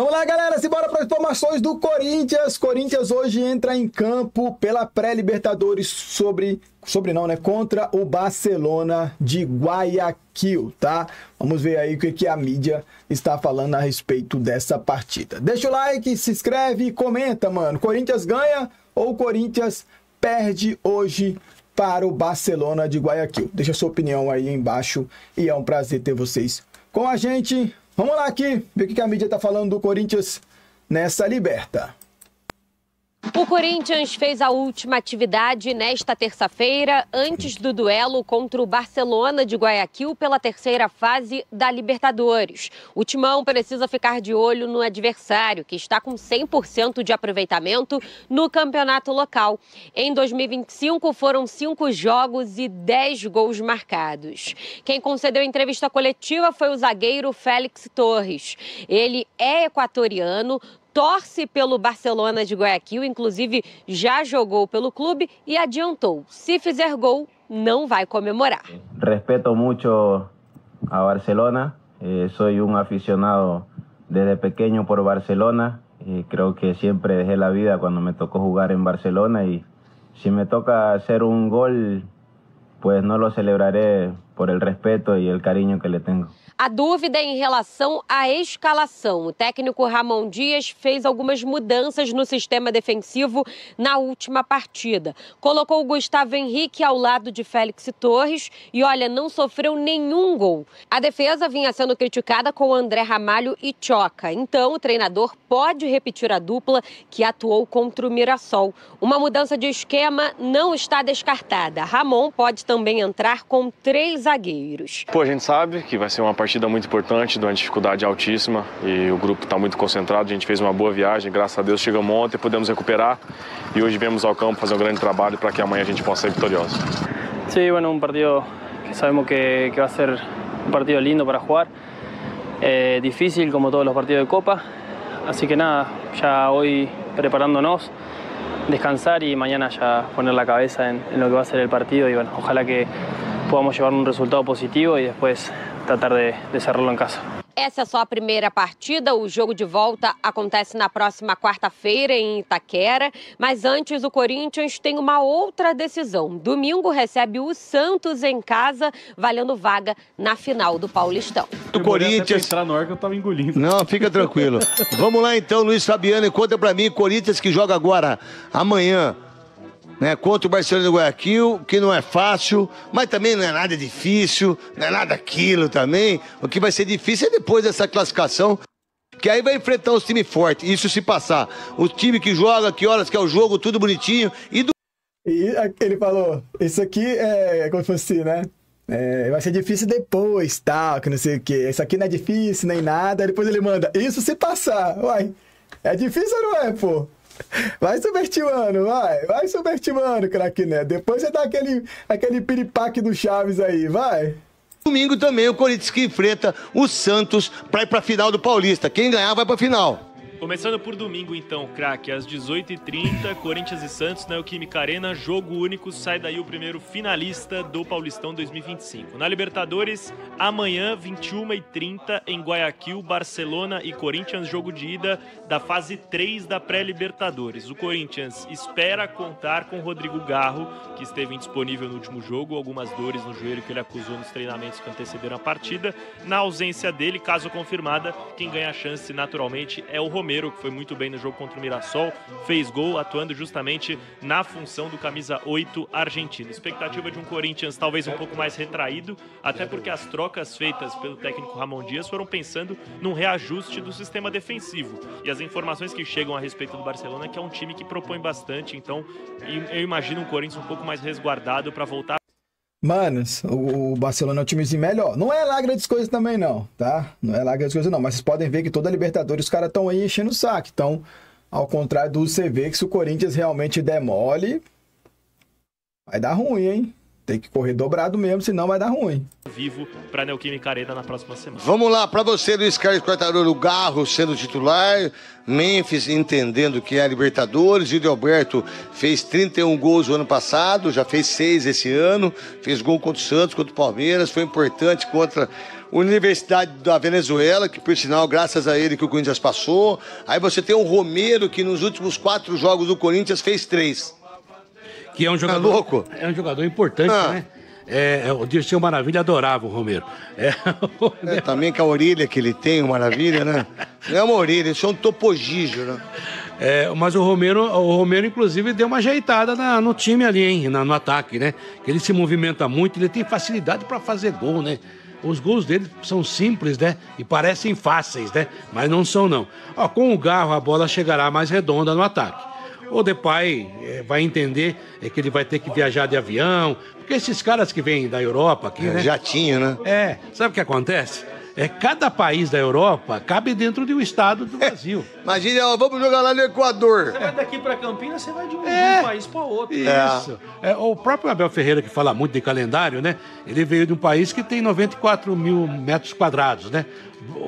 Vamos lá, galera, simbora para as informações do Corinthians. Corinthians hoje entra em campo pela pré-Libertadores contra o Barcelona de Guayaquil, tá? Vamos ver aí o que a mídia está falando a respeito dessa partida. Deixa o like, se inscreve e comenta, mano. Corinthians ganha ou Corinthians perde hoje para o Barcelona de Guayaquil? Deixa a sua opinião aí embaixo e é um prazer ter vocês com a gente. Vamos lá aqui, ver o que a mídia está falando do Corinthians nessa Liberta. O Corinthians fez a última atividade nesta terça-feira, antes do duelo contra o Barcelona de Guayaquil pela terceira fase da Libertadores. O Timão precisa ficar de olho no adversário, que está com 100% de aproveitamento no campeonato local. Em 2025, foram 5 jogos e 10 gols marcados. Quem concedeu a entrevista coletiva foi o zagueiro Félix Torres. Ele é equatoriano, torce pelo Barcelona de Guayaquil, inclusive já jogou pelo clube e adiantou: se fizer gol, não vai comemorar. Respeto muito a Barcelona, sou aficionado desde pequeño por Barcelona e creo que sempre dejé a vida quando me tocou jogar em Barcelona e se me toca hacer gol, pues no lo celebraré por el respeto y el cariño que le tengo. A dúvida é em relação à escalação. O técnico Ramon Dias fez algumas mudanças no sistema defensivo na última partida. Colocou o Gustavo Henrique ao lado de Félix Torres e, olha, não sofreu nenhum gol. A defesa vinha sendo criticada com André Ramalho e Choca. Então, o treinador pode repetir a dupla que atuou contra o Mirassol. Uma mudança de esquema não está descartada. Ramon pode também entrar com 3 zagueiros. A gente sabe que vai ser uma partida muito importante, de uma dificuldade altíssima e o grupo está muito concentrado. A gente fez uma boa viagem, graças a Deus chegamos ontem, pudemos recuperar e hoje viemos ao campo fazer um grande trabalho para que amanhã a gente possa ser vitorioso. Sí, bueno, un partido que sabemos que va a ser un partido lindo para jugar, difícil como todos los partidos de Copa, así que nada, ya hoy preparándonos, descansar y mañana ya poner la cabeza en lo que va a ser el partido y bueno, ojalá que podamos llevar un resultado positivo y después tratar de cerrarlo en casa. Essa é só a primeira partida. O jogo de volta acontece na próxima quarta-feira em Itaquera. Mas antes, o Corinthians tem uma outra decisão. Domingo recebe o Santos em casa, valendo vaga na final do Paulistão. O Corinthians... entrar na hora que eu tava engolindo. Não, fica tranquilo. Vamos lá então, Luiz Fabiano, e conta pra mim, Corinthians que joga agora, amanhã, né, contra o Barcelona de Guayaquil, que não é fácil, mas também não é nada difícil, não é nada aquilo também. O que vai ser difícil é depois dessa classificação, que aí vai enfrentar os times fortes, isso se passar. O time que joga, que horas que é o jogo, tudo bonitinho. E ele falou, isso aqui é como se fosse, né? Vai ser difícil depois, tal, que não sei o quê. Isso aqui não é difícil, nem nada. Depois ele manda, isso se passar. Uai, é difícil ou não é, pô? Vai subestimando, vai subestimando, craque Neto. Depois você dá aquele piripaque do Chaves aí, vai. Domingo também o Corinthians que enfrenta o Santos para ir para a final do Paulista. Quem ganhar vai para a final. Começando por domingo então, craque, às 18h30, Corinthians e Santos na Neoquímica Arena, jogo único, sai daí o primeiro finalista do Paulistão 2025. Na Libertadores, amanhã, 21h30, em Guayaquil, Barcelona e Corinthians, jogo de ida da fase 3 da pré-Libertadores. O Corinthians espera contar com Rodrigo Garro, que esteve indisponível no último jogo, algumas dores no joelho que ele acusou nos treinamentos que antecederam a partida. Na ausência dele, caso confirmada, quem ganha a chance naturalmente é o Romero, que foi muito bem no jogo contra o Mirassol, fez gol atuando justamente na função do camisa 8 argentino. Expectativa de um Corinthians talvez um pouco mais retraído, até porque as trocas feitas pelo técnico Ramon Dias foram pensando num reajuste do sistema defensivo. E as informações que chegam a respeito do Barcelona é que é um time que propõe bastante, então eu imagino um Corinthians um pouco mais resguardado para voltar. Manos, o Barcelona é um timezinho melhor. Não é lá grandes coisas também não, tá? Não é lá grandes coisas não, mas vocês podem ver que toda a Libertadores os caras estão aí enchendo o saco. Então, ao contrário do CV, que se o Corinthians realmente der mole, vai dar ruim, hein? Tem que correr dobrado mesmo, senão vai dar ruim. Vivo para a Neoquímica Arena na próxima semana. Vamos lá, para você, Luiz Carlos Quartarolo, Garro sendo titular, Memphis entendendo que é a Libertadores, Gildo Alberto fez 31 gols no ano passado, já fez 6 esse ano, fez gol contra o Santos, contra o Palmeiras, foi importante contra a Universidade da Venezuela, que por sinal, graças a ele que o Corinthians passou. Aí você tem o Romero, que nos últimos 4 jogos do Corinthians fez 3. Que é um jogador, louco? É um jogador importante, né? O Dirceu Maravilha adorava o Romero. Também com a orelha que ele tem, Maravilha, né? Não é uma orelha, isso é um topogígio, né? Mas o Romero, inclusive, deu uma ajeitada no time ali, hein? No ataque, né? Que ele se movimenta muito, ele tem facilidade para fazer gol, né? Os gols dele são simples, né? E parecem fáceis, né? Mas não são, não. Com o Garro, a bola chegará mais redonda no ataque. O Depay vai entender que ele vai ter que viajar de avião, porque esses caras que vêm da Europa aqui, né? Jatinho, né? Sabe o que acontece? Cada país da Europa cabe dentro de um estado do Brasil. Imagina, vamos jogar lá no Equador. Você vai daqui para Campinas, você vai de um país para outro. Isso. O próprio Abel Ferreira, que fala muito de calendário, né? Ele veio de um país que tem 94 mil metros quadrados, né?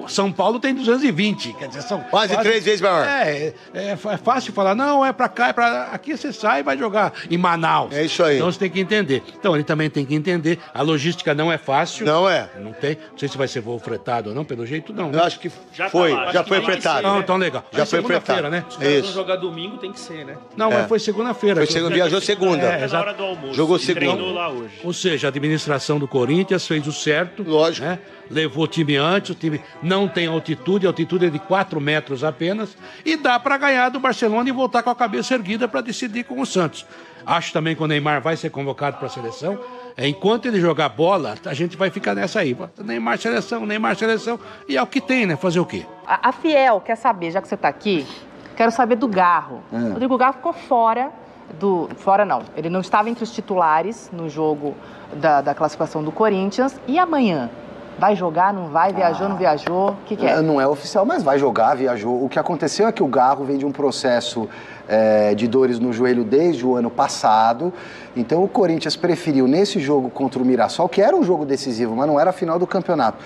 São Paulo tem 220, quer dizer, são quase 3 vezes maior. É fácil falar, não, é pra cá, é pra... Aqui você sai e vai jogar em Manaus. É isso aí. Então você tem que entender. Então ele também tem que entender, a logística não é fácil. Não é. Não sei se vai ser voo fretado ou não, pelo jeito não. Eu acho que já foi fretado. Não, então legal. Já foi fretado, né? Os caras vão jogar domingo, tem que ser, né? Não, mas foi segunda-feira. Viajou segunda. Na hora do almoço. Jogou segunda. Treinou lá hoje. Ou seja, a administração do Corinthians fez o certo. Lógico. Né? Levou o time antes, o time não tem altitude, a altitude é de 4 metros apenas, e dá para ganhar do Barcelona e voltar com a cabeça erguida para decidir com o Santos. Acho também que o Neymar vai ser convocado para a seleção. Enquanto ele jogar bola, a gente vai ficar nessa aí. Neymar seleção, e é o que tem, né? Fazer o quê? A Fiel quer saber, já que você está aqui, quero saber do Garro. O Rodrigo Garro ficou fora não, ele não estava entre os titulares no jogo da classificação do Corinthians. E amanhã? Vai jogar, não vai? Viajou, não viajou? O que é? Não é oficial, mas vai jogar, viajou. O que aconteceu é que o Garro vem de um processo de dores no joelho desde o ano passado. Então o Corinthians preferiu, nesse jogo contra o Mirassol, que era um jogo decisivo, mas não era a final do campeonato,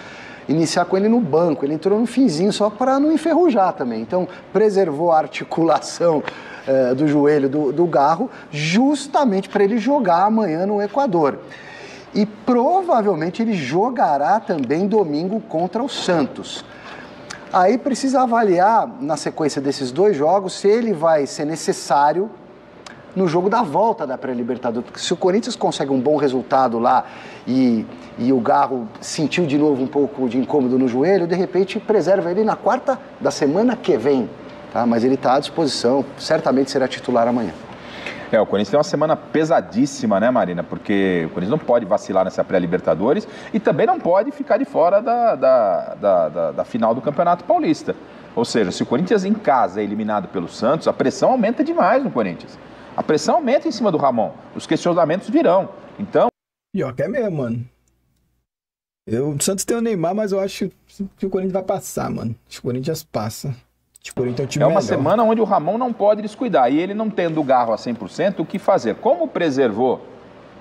iniciar com ele no banco. Ele entrou no finzinho só para não enferrujar também. Então preservou a articulação do joelho do Garro, justamente para ele jogar amanhã no Equador. E provavelmente ele jogará também domingo contra o Santos. Aí precisa avaliar, na sequência desses 2 jogos, se ele vai ser necessário no jogo da volta da pré-Libertadores. Porque se o Corinthians consegue um bom resultado lá e o Garro sentiu de novo um pouco de incômodo no joelho, de repente preserva ele na quarta da semana que vem. Tá? Mas ele está à disposição, certamente será titular amanhã. O Corinthians tem uma semana pesadíssima, né, Marina? Porque o Corinthians não pode vacilar nessa pré-Libertadores e também não pode ficar de fora da final do Campeonato Paulista. Ou seja, se o Corinthians em casa é eliminado pelo Santos, a pressão aumenta demais no Corinthians. A pressão aumenta em cima do Ramon. Os questionamentos virão. Então... Pior que é mesmo, mano. O Santos tem o Neymar, mas eu acho que o Corinthians vai passar, mano. Acho que o Corinthians passa. É uma semana onde o Ramon não pode descuidar. E ele não tendo o Garro a 100%, o que fazer? Como preservou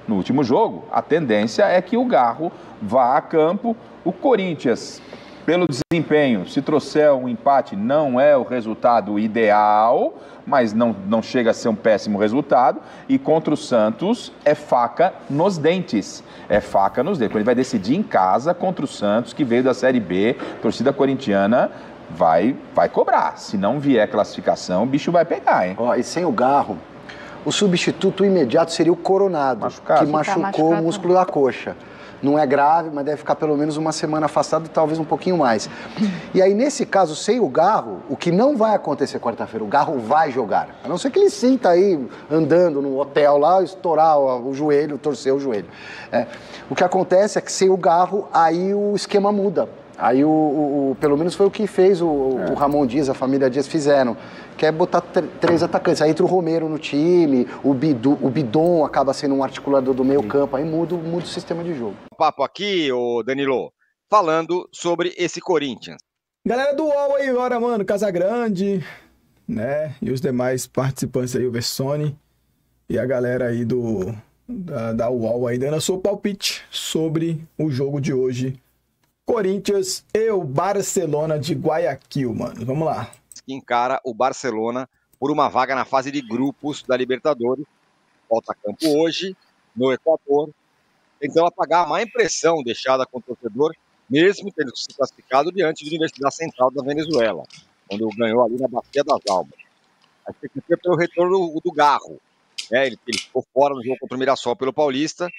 no último jogo, a tendência é que o Garro vá a campo. O Corinthians, pelo desempenho, se trouxer um empate, não é o resultado ideal, mas não chega a ser um péssimo resultado. E contra o Santos, é faca nos dentes. É faca nos dentes. Ele vai decidir em casa contra o Santos, que veio da Série B, torcida corintiana... Vai cobrar. Se não vier classificação, o bicho vai pegar, hein? E sem o Garro, o substituto imediato seria o Coronado, que machucou o músculo da coxa. Não é grave, mas deve ficar pelo menos uma semana afastado, talvez um pouquinho mais. E aí, nesse caso, sem o Garro, o que não vai acontecer quarta-feira, o Garro vai jogar. A não ser que ele sinta aí, andando no hotel lá, estourar o joelho, torcer o joelho. O que acontece é que sem o Garro, aí o esquema muda. Aí, pelo menos foi o que fez o Ramon Dias, a família Dias fizeram, que é botar 3 atacantes. Aí entra o Romero no time, o Bidon acaba sendo um articulador do meio campo, aí muda o sistema de jogo. Papo aqui, ô Danilo, falando sobre esse Corinthians. Galera do UOL aí agora, mano, Casagrande, né, e os demais participantes aí, o Versoni, e a galera aí do da UOL aí, dando seu palpite sobre o jogo de hoje. Corinthians e o Barcelona de Guayaquil, mano. Vamos lá. Que encara o Barcelona por uma vaga na fase de grupos da Libertadores. Volta a campo hoje, no Equador. Tentando apagar a má impressão deixada com o torcedor, mesmo tendo se classificado diante da Universidade Central da Venezuela, quando ganhou ali na Bacia das Almas. A expectativa pelo retorno do Garro. Ele ficou fora no jogo contra o Mirassol pelo Paulista.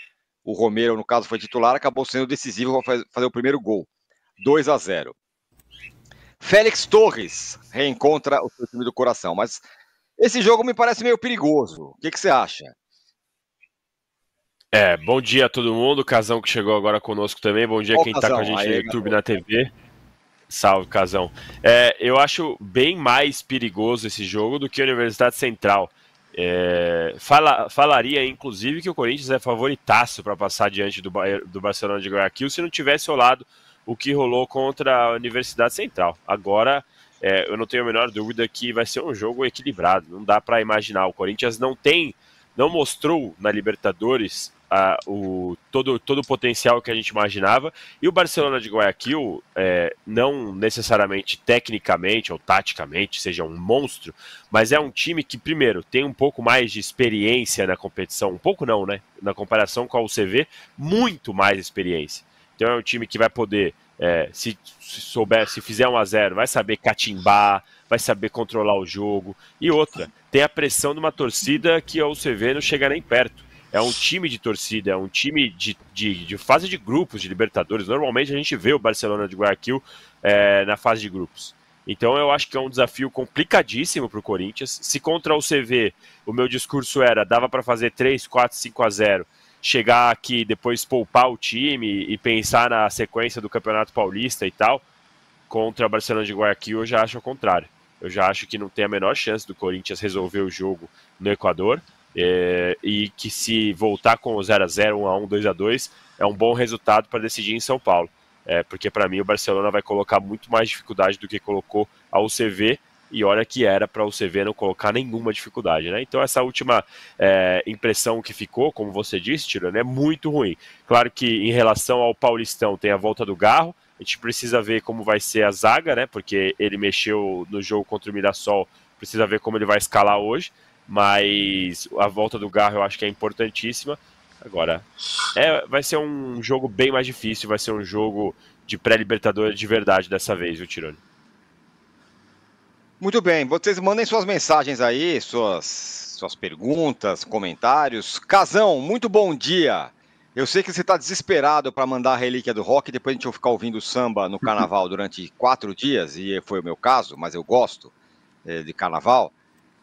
O Romero, no caso, foi titular, acabou sendo decisivo para fazer o primeiro gol. 2-0. Félix Torres reencontra o seu time do coração, mas esse jogo me parece meio perigoso. O que você acha? Bom dia a todo mundo, Casão que chegou agora conosco também, bom dia quem está com a gente no YouTube, na TV. Salve, Casão. Eu acho bem mais perigoso esse jogo do que a Universidade Central. Falaria, inclusive, que o Corinthians é favoritaço para passar diante do Barcelona de Guayaquil se não tivesse rolado o que rolou contra a Universidade Central. Agora, eu não tenho a menor dúvida que vai ser um jogo equilibrado, não dá para imaginar. O Corinthians não mostrou na Libertadores todo o potencial que a gente imaginava, e o Barcelona de Guayaquil não necessariamente tecnicamente ou taticamente seja um monstro, mas é um time que primeiro tem um pouco mais de experiência na competição, um pouco não, né? Na comparação com a UCV, muito mais experiência. Então é um time que vai poder, se fizer 1-0, vai saber catimbar, vai saber controlar o jogo. E outra, tem a pressão de uma torcida que a UCV não chega nem perto. É um time de torcida, é um time de fase de grupos de Libertadores. Normalmente a gente vê o Barcelona de Guayaquil na fase de grupos. Então eu acho que é um desafio complicadíssimo para o Corinthians. Se contra o CV o meu discurso dava para fazer 3, 4, 5-0, chegar aqui, depois poupar o time e pensar na sequência do Campeonato Paulista e tal, contra o Barcelona de Guayaquil eu já acho ao contrário. Eu já acho que não tem a menor chance do Corinthians resolver o jogo no Equador, e que se voltar com o 0-0, 1-1, 2-2, é um bom resultado para decidir em São Paulo. Porque para mim o Barcelona vai colocar muito mais dificuldade do que colocou a UCV, e olha que era para o UCV não colocar nenhuma dificuldade, né? Então essa última impressão que ficou, como você disse, Tirone, é muito ruim. Claro que em relação ao Paulistão tem a volta do Garro, a gente precisa ver como vai ser a zaga, né? Porque ele mexeu no jogo contra o Mirassol, precisa ver como ele vai escalar hoje, mas a volta do Garro eu acho que é importantíssima. Agora, vai ser um jogo bem mais difícil, vai ser um jogo de pré-libertadores de verdade dessa vez, viu, Tirone? Muito bem, vocês mandem suas mensagens aí, suas perguntas, comentários. Casão, muito bom dia. Eu sei que você está desesperado para mandar a relíquia do rock, depois a gente vai ficar ouvindo samba no carnaval durante 4 dias, e foi o meu caso, mas eu gosto de carnaval.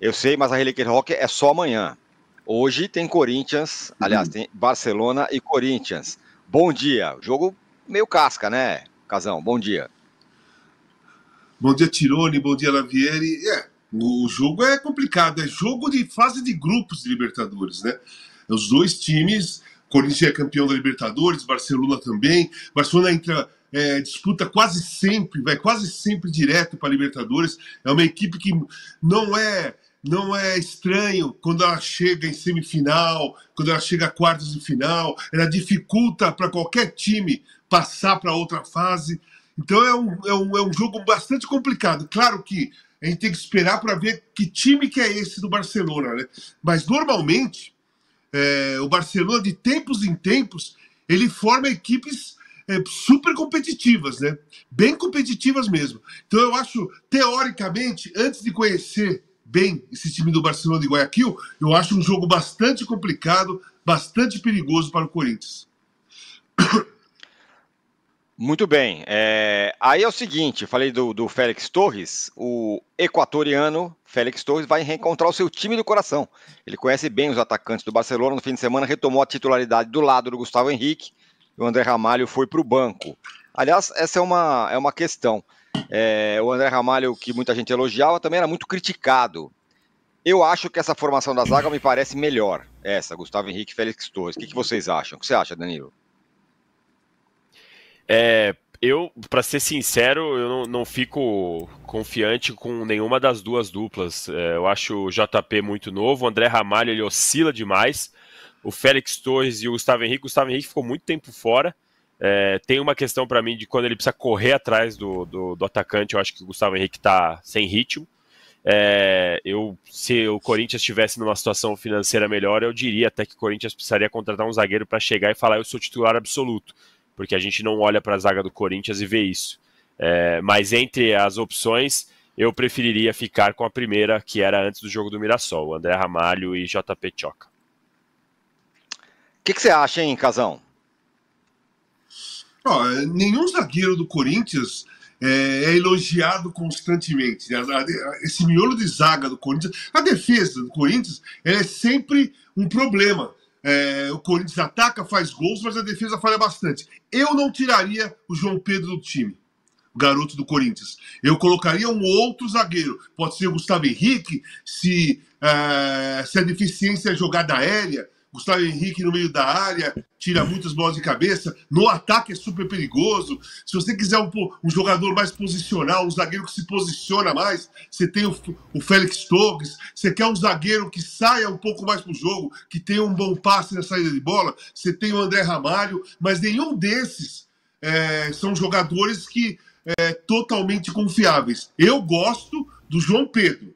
Eu sei, mas a relíquia do rock é só amanhã. Hoje tem Corinthians, aliás, tem Barcelona e Corinthians. Bom dia. Jogo meio casca, né, Casão? Bom dia. Bom dia, Tirone. Bom dia, Lavieri. O jogo é complicado. É jogo de fase de grupos de Libertadores, né? Os dois times, Corinthians é campeão da Libertadores, Barcelona também. Barcelona entra, disputa quase sempre, vai quase sempre direto para a Libertadores. É uma equipe que não é estranho quando ela chega em semifinal, quando ela chega a quartas de final. Ela dificulta para qualquer time passar para outra fase. Então é um jogo bastante complicado. Claro que a gente tem que esperar para ver que time que é esse do Barcelona, né? Mas normalmente o Barcelona, de tempos em tempos, ele forma equipes super competitivas, né? Bem competitivas mesmo. Então eu acho, teoricamente, antes de conhecer bem esse time do Barcelona de Guayaquil, eu acho um jogo bastante complicado, bastante perigoso para o Corinthians. Muito bem. Aí é o seguinte, falei do Félix Torres, o equatoriano Félix Torres vai reencontrar o seu time do coração. Ele conhece bem os atacantes do Barcelona, no fim de semana retomou a titularidade do lado do Gustavo Henrique, e o André Ramalho foi para o banco. Aliás, essa é uma questão. O André Ramalho, que muita gente elogiava, também era muito criticado. Eu acho que essa formação da zaga me parece melhor, Gustavo Henrique e Félix Torres. O que vocês acham? O que você acha, Danilo? Eu, para ser sincero, eu não fico confiante com nenhuma das duas duplas. Eu acho o JP muito novo, o André Ramalho ele oscila demais. o Félix Torres e o Gustavo Henrique. O Gustavo Henrique ficou muito tempo fora. Tem uma questão para mim de quando ele precisa correr atrás do atacante. Eu acho que o Gustavo Henrique está sem ritmo. Se o Corinthians estivesse numa situação financeira melhor, eu diria até que o Corinthians precisaria contratar um zagueiro para chegar e falar: eu sou titular absoluto, porque a gente não olha para a zaga do Corinthians e vê isso. Mas entre as opções, eu preferiria ficar com a primeira, que era antes do jogo do Mirassol, o André Ramalho e JP Tchoca. O que você acha, hein, Casão? Nenhum zagueiro do Corinthians é elogiado constantemente. Esse miolo de zaga do Corinthians, a defesa do Corinthians, é sempre um problema. O Corinthians ataca, faz gols, mas a defesa falha bastante. Eu não tiraria o João Pedro do time, o garoto do Corinthians. Eu colocaria um outro zagueiro. Pode ser o Gustavo Henrique, se a deficiência é jogada aérea. Gustavo Henrique no meio da área, tira muitas bolas de cabeça. No ataque é super perigoso. Se você quiser um jogador mais posicional, um zagueiro que se posiciona mais, você tem o Félix Torres. Você quer um zagueiro que saia um pouco mais pro jogo, que tenha um bom passe na saída de bola, você tem o André Ramalho. Mas nenhum desses são jogadores que totalmente confiáveis. Eu gosto do João Pedro,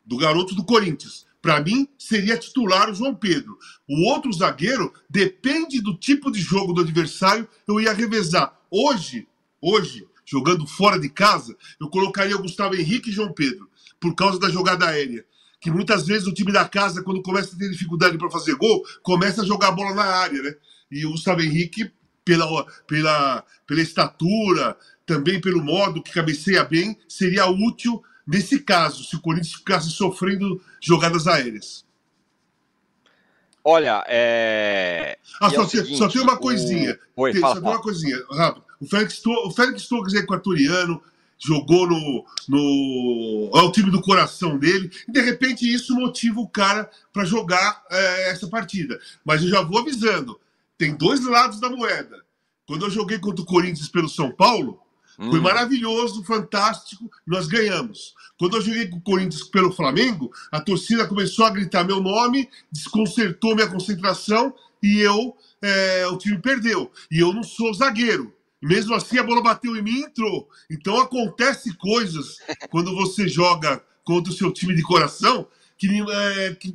do garoto do Corinthians. Para mim, seria titular o João Pedro. O outro zagueiro, depende do tipo de jogo do adversário, eu ia revezar. Hoje, jogando fora de casa, eu colocaria o Gustavo Henrique e João Pedro, por causa da jogada aérea. Que muitas vezes o time da casa, quando começa a ter dificuldade para fazer gol, começa a jogar a bola na área, né? E o Gustavo Henrique, pela estatura, também pelo modo que cabeceia bem, seria útil nesse caso, se o Corinthians ficasse sofrendo jogadas aéreas. Olha, só tem uma coisinha. Só tem uma coisinha, rápido. O Félix Torres é equatoriano, jogou é o time do coração dele, e de repente isso motiva o cara para jogar essa partida. Mas eu já vou avisando, tem dois lados da moeda. Quando eu joguei contra o Corinthians pelo São Paulo, foi maravilhoso, fantástico, nós ganhamos. Quando eu joguei com o Corinthians pelo Flamengo, a torcida começou a gritar meu nome, desconcertou minha concentração e o time perdeu. E eu não sou zagueiro. Mesmo assim, a bola bateu em mim e entrou. Então acontece coisas quando você joga contra o seu time de coração que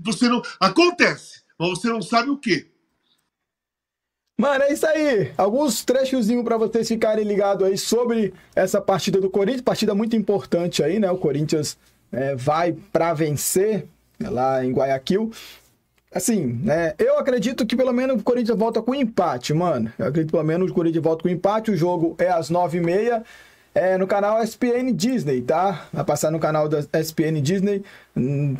você não... Acontece, mas você não sabe o quê. Mano, é isso aí. Alguns trechozinhos para vocês ficarem ligados aí sobre essa partida do Corinthians. Partida muito importante aí, né? O Corinthians vai para vencer lá em Guayaquil. Assim, né? Eu acredito que pelo menos o Corinthians volta com empate, mano. Eu acredito que pelo menos o Corinthians volta com empate. O jogo é às 9h30. No canal ESPN Disney, tá? Vai passar no canal da ESPN Disney.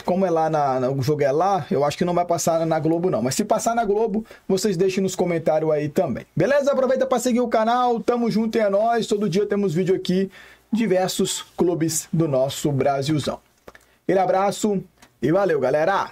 Como é lá, o jogo é lá, eu acho que não vai passar na Globo, não. Mas se passar na Globo, vocês deixem nos comentários aí também. Beleza? Aproveita para seguir o canal. Tamo junto e é nóis. Todo dia temos vídeo aqui. Diversos clubes do nosso Brasilzão. Aquele abraço e valeu, galera!